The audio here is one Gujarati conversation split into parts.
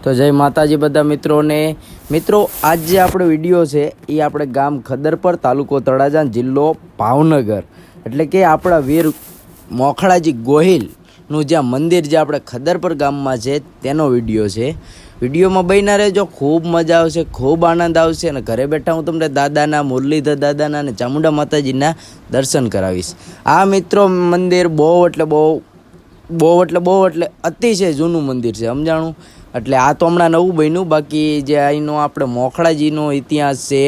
તો જય માતાજી બધા મિત્રોને મિત્રો આજ જે આપણો વિડીયો છે એ આપણે ગામ ખદરપર તાલુકો તળાજા જિલ્લો ભાવનગર એટલે કે આપણા વીર મોખળાજી ગોહિલનું જ્યાં મંદિર જે આપણે ખદરપર ગામમાં છે તેનો વિડીયો છે। વિડીયોમાં બન્યા રહેજો, ખૂબ મજા આવશે, ખૂબ આનંદ આવશે અને ઘરે બેઠા હું તમને દાદાના મુરલીધર દાદાના અને ચામુંડા માતાજીના દર્શન કરાવીશ। આ મિત્રો મંદિર બહુ એટલે અતિશય જૂનું મંદિર છે, સમજાણું। એટલે આ તો હમણાં નવું બન્યું, બાકી જે અહીંનો આપણે મોખળાજીનો ઇતિહાસ છે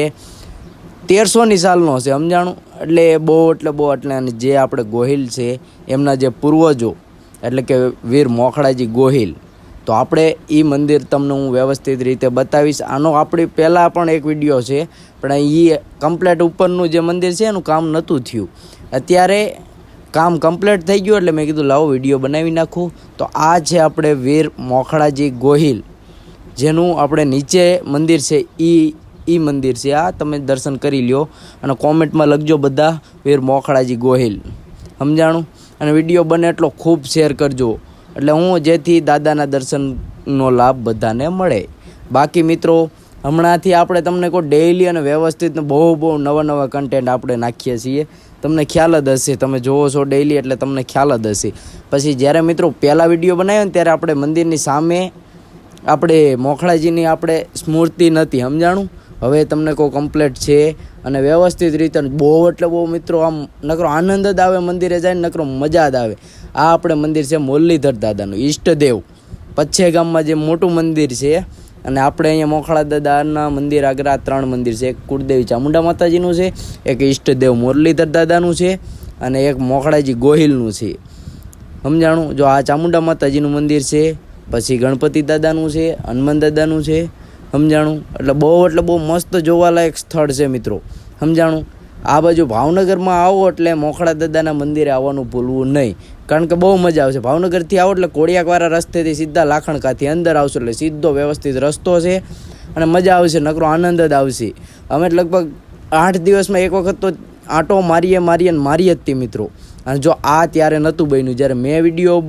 1300ની સાલનો છે, સમજાણું। એટલે બહુ અને જે આપણે ગોહિલ છે એમના જે પૂર્વજો એટલે કે વીર મોખળાજી ગોહિલ, તો આપણે એ મંદિર તમને હું વ્યવસ્થિત રીતે બતાવીશ। આનો આપણી પહેલાં પણ એક વિડીયો છે, પણ એ કમ્પ્લેટ ઉપરનું જે મંદિર છે એનું કામ નહોતું થયું, અત્યારે કામ કમ્પ્લીટ થઈ ગયું એટલે મેં કીધું લાવો વિડીયો બનાવી નાખું। તો આ છે આપણે વીર મોખળાજી ગોહિલ, જેનું આપણે નીચે મંદિર છે એ મંદિર છે। આ તમે દર્શન કરી લ્યો અને કોમેન્ટમાં લખજો બધા વીર મોખળાજી ગોહિલ, સમજાણું। અને વિડીયો બને એટલો ખૂબ શેર કરજો એટલે હું જેથી દાદાના દર્શનનો લાભ બધાને મળે। બાકી મિત્રો હમણાંથી આપણે તમને કોઈ ડેઇલી અને વ્યવસ્થિત બહુ નવા કન્ટેન્ટ આપણે નાખીએ છીએ, તમને ખ્યાલ જ હશે, તમે જોવો છો ડેઇલી એટલે તમને ખ્યાલ જ હશે। પછી જ્યારે મિત્રો પહેલાં વિડીયો બનાવ્યો ને ત્યારે આપણે મંદિરની સામે આપણે મોખળાજીની આપણે સ્મૃતિ નથી, સમજાણું। હવે તમને કોઈ કમ્પ્લેટ છે અને વ્યવસ્થિત રીતે બહુ મિત્રો આમ નકરો આનંદ જ આવે, મંદિરે જાય નકરો મજા જ આવે। આ આપણે મંદિર છે મુરલીધર દાદાનું ઈષ્ટદેવ, પચ્છે ગામમાં જે મોટું મંદિર છે, અને આપણે અહીંયા મોખળા દાદાના મંદિર આગળ આ 3 મંદિર છે, એક કુળદેવી ચામુંડા માતાજીનું છે, એક ઈષ્ટદેવ મુરલીધર દાદાનું છે અને એક મોખળાજી ગોહિલનું છે, સમજાણું। જો આ ચામુંડા માતાજીનું મંદિર છે, પછી ગણપતિ દાદાનું છે, હનુમાન દાદાનું છે, સમજાણું। એટલે બહુ મસ્ત જોવાલાયક સ્થળ છે મિત્રો, સમજાણું। આ બાજુ ભાવનગરમાં આવો એટલે મોખળા દાદાના મંદિરે આવવાનું ભૂલવું નહીં, કારણ કે બહુ મજા આવશે। ભાવનગરથી આવો એટલે કોડિયાકવાળા રસ્તેથી સીધા લાખણકાથી અંદર આવશો એટલે સીધો વ્યવસ્થિત રસ્તો છે અને મજા આવશે, નકરો આનંદ જ આવશે। અમે લગભગ 8 દિવસમાં એક વખત તો આંટો મારીએ જ તે મિત્રો। અને જો આ ત્યારે નહોતું બન્યું, જ્યારે મેં વિડીયો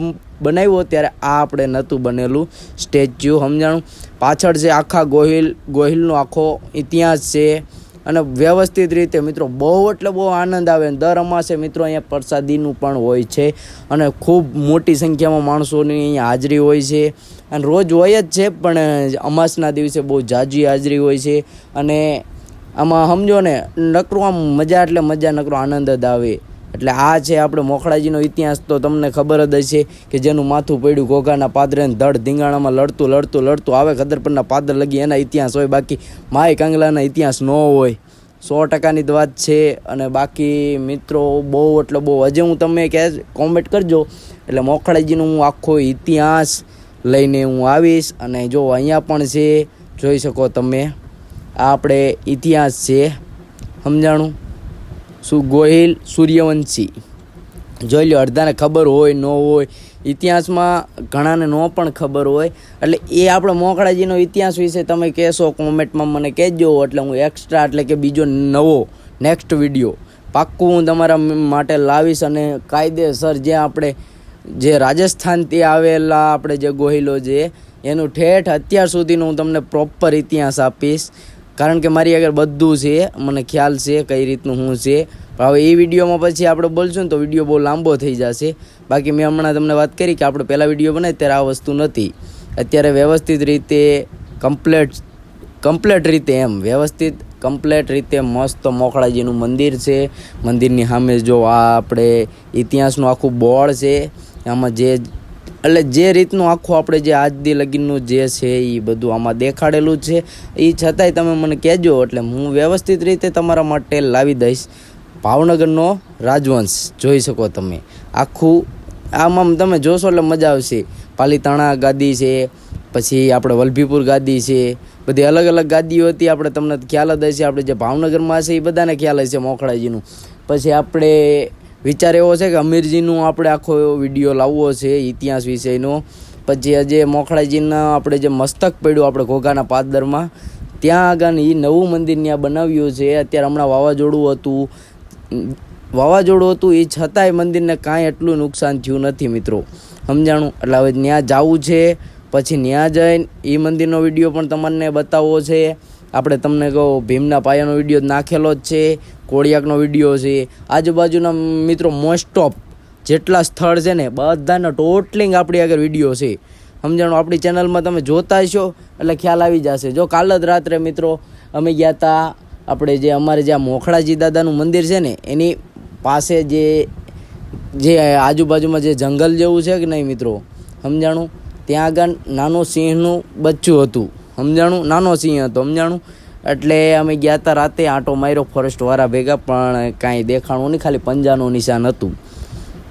બનાવ્યો ત્યારે આ આપણે નહોતું બનેલું સ્ટેચ્યુ, સમજાણું। પાછળ છે આખા ગોહિલનો આખો ઇતિહાસ છે અને વ્યવસ્થિત રીતે મિત્રો બહુ આનંદ આવે। દર અમાસે મિત્રો અહીંયા પ્રસાદીનું પણ હોય છે અને ખૂબ મોટી સંખ્યામાં માણસોની અહીંયા હાજરી હોય છે, અને રોજ હોય જ છે પણ અમાસના દિવસે બહુ જાજી હાજરી હોય છે। અને આમાં સમજો ને નકરું આમ મજા એટલે મજા, નકરો આનંદ જ આવે। એટલે આ છે આપણે મોખળાજીનો ઇતિહાસ, તો તમને ખબર જ હશે કે જેનું માથું પડ્યું ઘોઘાના પાદરે ધડ ધીંગાણામાં લડતું આવે ખદરપરના પાદર લગી, એના ઇતિહાસ હોય, બાકી માય કાંગલાના ઇતિહાસ ન હોય, 100%ની જ વાત છે। અને બાકી મિત્રો બહુ હજી હું તમે કોમેન્ટ કરજો એટલે મોખળાજીનો હું આખો ઇતિહાસ લઈને હું આવીશ। અને જો અહીંયા પણ છે, જોઈ શકો તમે, આ આપણે ઇતિહાસ છે, સમજાણું। ગોહિલ સૂર્યવંશી જોઈ લો, અડધાને ખબર હોય ન હોય, ઇતિહાસમાં ઘણાને ન પણ ખબર હોય, એટલે એ આપણે મોખળાજીનો ઇતિહાસ વિશે તમે કહેશો કોમેન્ટમાં મને કહેજો, એટલે હું એક્સ્ટ્રા એટલે કે બીજો નવો નેક્સ્ટ વિડીયો પાક્કું હું તમારા માટે લાવીશ। અને કાયદેસર જે રાજસ્થાનથી આવેલા આપણે જે ગોહિલો છે એનું ઠેઠ અત્યાર સુધીનું હું તમને પ્રોપર ઇતિહાસ આપીશ, કારણ કે મારી આગળ બધું છે, મને ખ્યાલ છે કઈ રીતનું શું છે। પણ હવે એ વિડીયોમાં પછી આપણે બોલશું ને તો વિડીયો બહુ લાંબો થઈ જશે। બાકી મેં હમણાં તમને વાત કરી કે આપણે પહેલાં વિડીયો બનાવી ત્યારે આ વસ્તુ નથી, અત્યારે વ્યવસ્થિત રીતે કમ્પ્લેટ રીતે મસ્ત મોખળાજીનું મંદિર છે। મંદિરની સામે જો આ આપણે ઇતિહાસનું આખું બોર્ડ છે, આમાં જે રીતનું આખું આપણે જે આજથી લગીનનું જે છે એ બધું આમાં દેખાડેલું છે। એ છતાંય તમે મને કહેજો એટલે હું વ્યવસ્થિત રીતે તમારા માટે લાવી દઈશ। ભાવનગરનો રાજવંશ જોઈ શકો તમે, આખું આમાં તમે જોશો એટલે મજા આવશે। પાલીતાણા ગાદી છે, પછી આપણે વલભીપુર ગાદી છે, બધી અલગ ગાદીઓ હતી, આપણે તમને ખ્યાલ જ હશે। આપણે જે ભાવનગરમાં છે એ બધાને ખ્યાલ હશે મોખળાજીનું। પછી આપણે વિચાર એવો છે કે અમીરજીનું આપણે આખો વિડીયો લાવવો છે ઇતિહાસ વિષયનો। પછી આજે મોખળાજીના આપણે જે મસ્તક પડ્યું આપણે ઘોઘાના પાદરમાં, ત્યાં આગળ એ નવું મંદિર ત્યાં બનાવ્યું છે। અત્યારે હમણાં વાવાઝોડું હતું એ છતાંય મંદિરને કાંઈ એટલું નુકસાન થયું નથી મિત્રો, સમજાણું। એટલે હવે ત્યાં જવું છે પછી ત્યાં જઈને એ મંદિરનો વિડીયો પણ તમને બતાવવો છે. આપણે તમને કહો ભીમના પાયાનો વિડીયો નાખેલો જ છે, કોળિયાકનો વિડીયો છે, આજુબાજુના મિત્રો મોસ્ટ ઓફ જેટલા સ્થળ છે ને બધાના ટોટલિંગ આપણી આગળ વિડીયો છે. સમજાણું? આપણી ચેનલમાં તમે જોતા હશો એટલે ખ્યાલ આવી જશે. જો કાલ જ રાત્રે મિત્રો અમે ગયા હતા આપણે જે અમારે જ્યાં મોખળાજી દાદાનું મંદિર છે ને એની પાસે જે આજુબાજુમાં જે જંગલ જેવું છે કે નહીં મિત્રો, સમજાણું? ત્યાં આગળ નાનો સિંહનું બચ્ચું હતું. સમજાણું? નાનો સિંહ હતો. સમજાણું? એટલે અમે ગયા હતા રાતે, આંટો માર્યો ફોરેસ્ટવાળા ભેગા, પણ કાંઈ દેખાણું નહીં, ખાલી પંજાનું નિશાન હતું.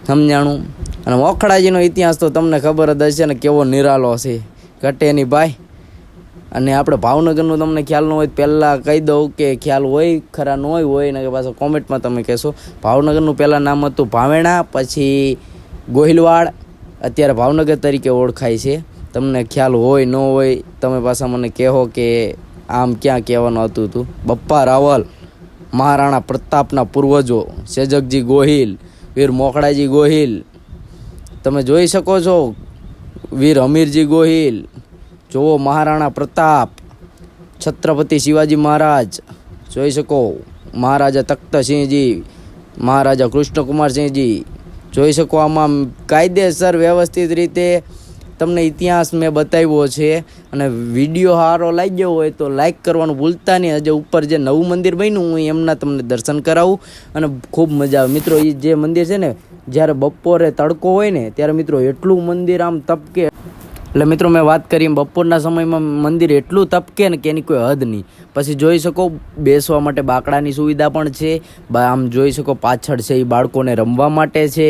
સમજાણું? અને મોખળાજીનો ઇતિહાસ તો તમને ખબર જ હશે ને કેવો નિરાલો છે, ઘટે નહીં ભાઈ. અને આપણે ભાવનગરનું તમને ખ્યાલ ન હોય પહેલાં કહી દઉં કે ખ્યાલ હોય ખરા ન હોય ને કે પાછો કોમેન્ટમાં તમે કહેશો. ભાવનગરનું પહેલાં નામ હતું ભાવેણા, પછી ગોહિલવાડ, અત્યારે ભાવનગર તરીકે ઓળખાય છે. તમને ખ્યાલ હોય ન હોય તમે પાછા મને કહો કે આમ ક્યાં કહેવાનું હતું. બપ્પા રાવલ, મહારાણા પ્રતાપના પૂર્વજો, સેજકજી ગોહિલ, વીર મોખળાજી ગોહિલ, તમે જોઈ શકો છો, વીર હમીરજી ગોહિલ, જુઓ મહારાણા પ્રતાપ, છત્રપતિ શિવાજી મહારાજ જોઈ શકો, મહારાજા તખ્તસિંહજી, મહારાજા કૃષ્ણકુમારસિંહજી જોઈ શકો. આમાં કાયદેસર વ્યવસ્થિત રીતે તમને ઇતિહાસ મેં બતાવ્યો છે. અને વિડીયો સારો લાગ્યો હોય તો લાઈક કરવાનું ભૂલતા નહીં. હજે ઉપર જે નવું મંદિર બન્યું હું એમના તમને દર્શન કરાવું અને ખૂબ મજા આવે. મિત્રો એ જે મંદિર છે ને, જ્યારે બપોરે તડકો હોય ને ત્યારે મિત્રો એટલું મંદિર આમ તપકે. એટલે મિત્રો મેં વાત કરી એમ બપોરના સમયમાં મંદિર એટલું તપકે ને કે એની કોઈ હદ નહીં. પછી જોઈ શકો બેસવા માટે બાકડાની સુવિધા પણ છે. આમ જોઈ શકો પાછળ છે એ બાળકોને રમવા માટે છે.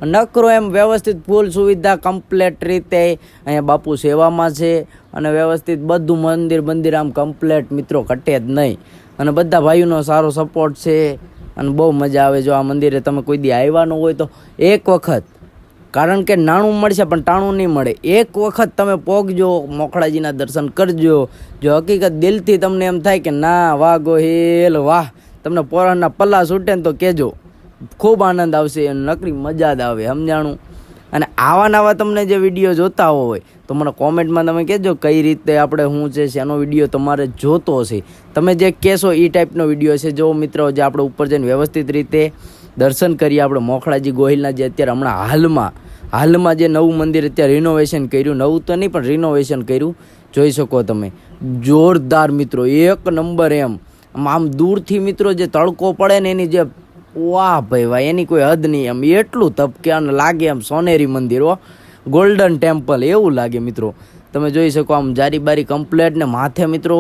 નકરો એમ વ્યવસ્થિત ફૂલ સુવિધા કમ્પ્લેટ રીતે અહીંયા બાપુ સેવામાં છે. અને વ્યવસ્થિત બધું મંદિર આમ કમ્પ્લેટ મિત્રો, ઘટે જ નહીં. અને બધા ભાઈઓનો સારો સપોર્ટ છે અને બહુ મજા આવે. જો આ મંદિરે તમે કોઈ દી આવ્યા ન હોય તો એક વખત, કારણ કે નાણું મળશે પણ ટાણું નહીં મળે, એક વખત તમે પોગજો, મોખળાજીના દર્શન કરજો. જો હકીકત દિલથી તમને એમ થાય કે ના વાહ ગોહિલ વાહ, તમને પોરાના પલ્લા છૂટે ને તો કહેજો, ખૂબ આનંદ આવશે, નકરી મજા જ આવે. સમજાણું? અને આવા નવા તમને જે વિડીયો જોતા હોય તો મને કોમેન્ટમાં તમે કહેજો કઈ રીતે આપણે શું છે, શેનો વિડીયો તમારે જોતો હશે. તમે જે કહેશો એ ટાઈપનો વિડીયો છે. જો મિત્રો જે આપણે ઉપર જઈને વ્યવસ્થિત રીતે દર્શન કરીએ, આપણે મોખળાજી ગોહિલના જે અત્યારે હમણાં હાલમાં જે નવું મંદિર અત્યારે રિનોવેશન કર્યું, નવું તો નહીં પણ રિનોવેશન કર્યું, જોઈ શકો તમે. જોરદાર મિત્રો, એક નંબર. એમ આમ દૂરથી મિત્રો જે તડકો પડે ને એની જે વાહ ભાઈ વાહ, એની કોઈ હદ નહીં. એમ એટલું તપકે અને લાગે એમ સોનેરી મંદિર, ગોલ્ડન ટેમ્પલ એવું લાગે મિત્રો. તમે જોઈ શકો આમ જારી બારી કમ્પ્લેટ ને માથે મિત્રો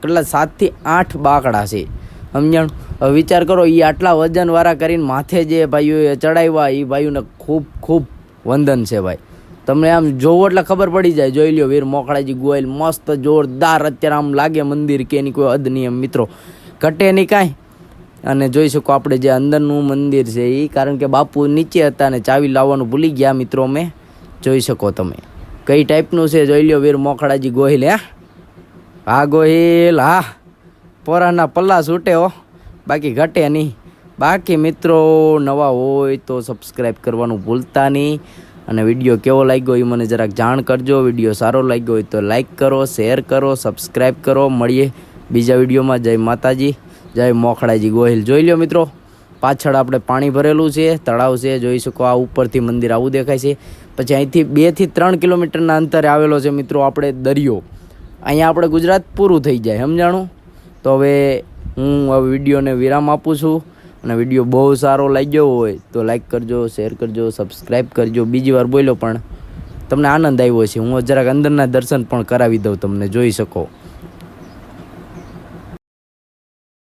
કેટલા 7 થી 8 બાકડા છે. સમજણ? હવે વિચાર કરો, એ આટલા વજનવાળા કરીને માથે જે ભાઈઓએ ચડાવ્યા એ ભાઈઓને ખૂબ ખૂબ વંદન છે ભાઈ. તમને આમ જોવો એટલે ખબર પડી જાય. જોઈ લ્યો વીર મોખળાજી ગોહિલ, મસ્ત જોરદાર અત્યારે આમ લાગે મંદિર કે એની કોઈ હદ નહીં. એમ મિત્રો ઘટે નહીં કાંઈ. અને જોઈ શકો આપણે જે અંદરનું મંદિર છે એ, કારણ કે બાપુ નીચે હતા ને ચાવી લાવવાનું ભૂલી ગયા મિત્રો અમે. જોઈ શકો તમે કઈ ટાઈપનું છે. જોઈ લ્યો વીર મોખળાજી ગોહિલ. હા ગોહિલ હા, પોરાના પલ્લા છૂટે હો, બાકી ઘટે નહીં. બાકી મિત્રો નવા હોય તો સબસ્ક્રાઈબ કરવાનું ભૂલતા નહીં. અને વિડીયો કેવો લાગ્યો એ મને જરાક જાણ કરજો. વિડીયો સારો લાગ્યો હોય તો લાઈક કરો, શેર કરો, સબસ્ક્રાઈબ કરો. મળીએ બીજા વિડીયોમાં. જય માતાજી, જય મોખળાજી ગોહિલ. જોઈ લો મિત્રો પાછળ આપણે પાણી ભરેલું છે, તળાવ છે. જોઈ શકો આ ઉપરથી મંદિર આવું દેખાય છે. પછી અહીંથી 2 થી 3 કિલોમીટરના અંતરે આવેલો છે મિત્રો આપણે દરિયો. અહીંયા આપણે ગુજરાત પૂરું થઈ જાય. સમજાણું? તો હવે હું હવે વિડીયોને વિરામ આપું છું. અને વિડીયો બહુ સારો લાગ્યો હોય તો લાઈક કરજો, શેર કરજો, સબસ્ક્રાઈબ કરજો. બીજી વાર બોલ્યો પણ તમને આનંદ આવ્યો છે. હું જરાક અંદરના દર્શન પણ કરાવી દઉં તમને, જોઈ શકો.